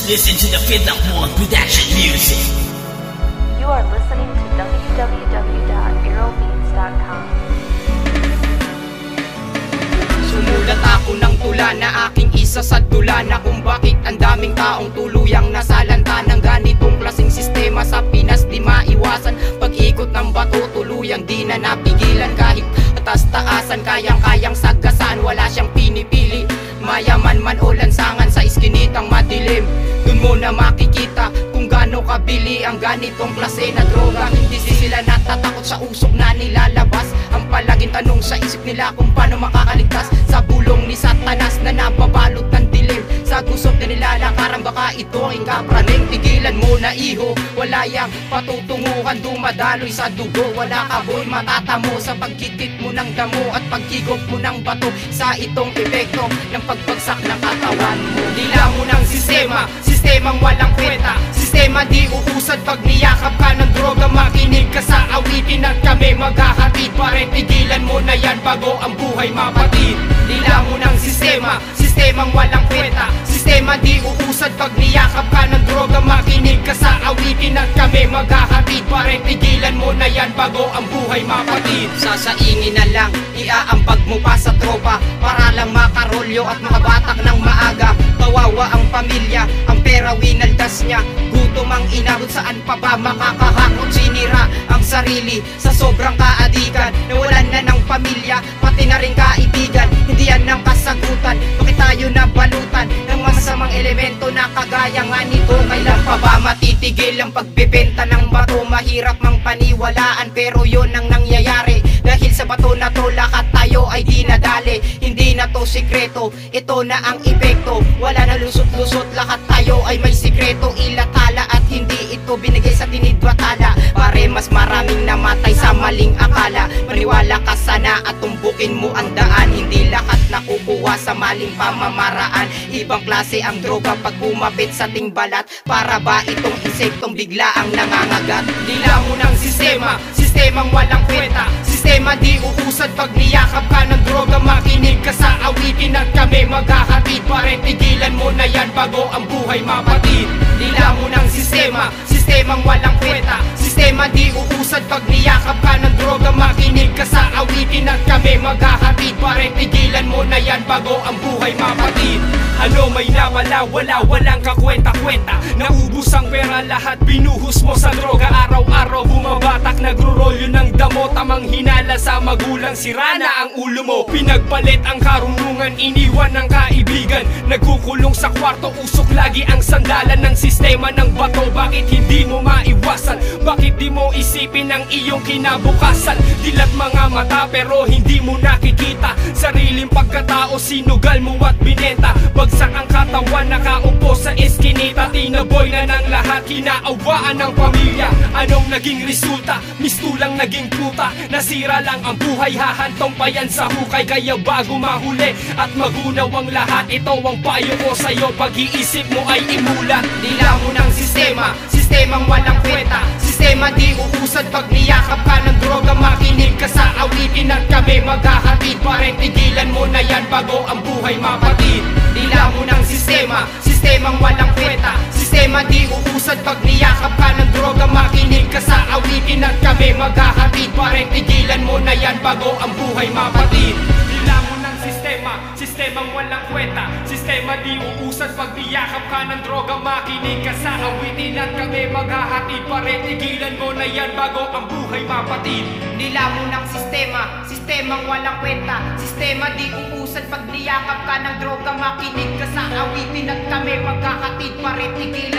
Just listen to the Feedlock World Production music. You are listening to www.aerobeats.com. Sumulat ako ng tula na aking isa sa dula na kung bakit ang daming taong tuluyang nasalanta ng ganitong klaseng sistema sa Pinas. Di maiwasan pag-ikot ng bato, tuluyang di na napigilan. Kahit atas-taasan, kayang-kayang sagasan, wala siyang pinipili. Mayaman man o lansangan sa iskinitang madilim, dun mo na makikita kung gaano kabili ang ganitong klase na droga. Hindi sila natatakot sa usok na nilalabas. Ang palaging tanong sa isip nila kung paano makakaligtas sa bulong ni Satanas na nababalot ng dilim. Sa gusot na nilalakaran, baka ito ang kapraning. Tigilan mo na iho, wala yang patutunguhan, dumadaloy sa dugo. Wala ka boy matatamo sa pagkitit mo ng damo at pagkigop mo ng bato sa itong epekto ng pagbagsak ng katawan mo. Dila mo ng sistema, sistemang walang kwenta, sistema di uusad pag niyakap ka ng droga. Makinig ka sa awitin at kami maghahatid. Pare tigilan mo na yan bago ang buhay mapatid. Dila mo ng sistema, sistemang walang kwenta, sistema di uusad pag niyakap ka ng droga. Makinig ka sa awitin at kami maghahatid. Pare tigilan mo na yan bago ang buhay mapatid. Sasaingin na lang, iaampag mo pa sa tropa para lang makarolyo at makabatak ng maaga. Kawawa ang pamilya, ang pera winaldas niya. Gutom ang inabot, saan pa ba makakahakot? Sinira ang sarili sa sobrang kaadikan. Nawalan na ng pamilya, pati na rin kaibigan. Hindi yan ang kasagutan, bakit tayo nabalutan ng masamang elemento na kagaya nga nito? Kailan pa ba matitigil ang pagbebenta ng bato? Mahirap mang paniwalaan pero yun ang nangyayari. Dahil sa bato na to lahat tayo ay dinadali. Hindi na to sikreto, ito na ang epekto. Wala na lusot-lusot, lahat tayo ay may sikreto. Ilatala at hindi ito binigay sa tinidwatala. Pare mas maraming namatay sa maling akala. Maniwala ka sana at tumbukin mo ang daan. Hindi lahat nakukuha sa maling pamamaraan. Ibang klase ang droga pag kumapit sa ting balat. Para ba itong insektong bigla ang nangangagat? Dila mo ng sistema, sistemang walang kwenta, sistema di uusad pag niyakap ka ng droga. Makinig ka sa awitin at kami maghahatid. Pare tigilan mo na yan bago ang buhay mapatid. Dila mo ng sistema, sistemang walang kwenta, sistema di uusad pag niyakap ka ng droga. Makinig ka sa awitin at kami maghahatid. Pare tigilan mo na yan bago ang buhay mapatid. Ano may nawala, walang kakwenta-kwenta. Naubos ang pera, lahat binuhos mo sa droga. Araw-araw bumabatak, nagro-rolyo ng damo. Tamang hinala sa magulang, sira na ang ulo mo. Pinagpalit ang karunungan, iniwan ng kaibigan. Nagkukulong sa kwarto, usok lagi ang sandalan ng sistema ng bato. Bakit hindi mo maiwasan? Bakit di mo isipin ang iyong kinabukasan? Dilat mga mata pero hindi mo nakikita sariling pagkatao, sinugal mo at binenta. Bagsak ang katawan, nakaupo sa eskinita. Tinaboy na ng lahat, kinaawaan ng pamilya. Anong naging resulta? Mistulang naging puta. Nasira lang ang buhay, hahantong pa yan sa hukay. Kaya bago mahuli at magunaw ang lahat, ito ang payo ko sa'yo, pag-iisip mo ay imulat. Dila mo ng sistema, sistemang walang kwenta, sistema di uusad pag niyakap ka ng droga. Makinig ka sa awitin at kami maghahatid. Pare tigilan mo na yan bago ang buhay mapatid. Dila mo ng sistema, sistemang walang kwenta, sistema di uusad pag niyakap ka ng droga. Makinig ka sa awitin at kami maghahatid. Pare tigilan mo na yan bago ang buhay mapatid. Dila mo ng sistema, sistemang walang kwenta, sistema di uusad pag niyakap ka ng droga. Makinig ka sa awitin at kami maghahatid. Pare tigilan mo na yan bago ang buhay mapatid. Dila mo ng sistema, sistemang walang kwenta, sistema di uusad pag niyakap ka ng droga. Makinig ka sa awitin at kami maghahatid. Pare tigilan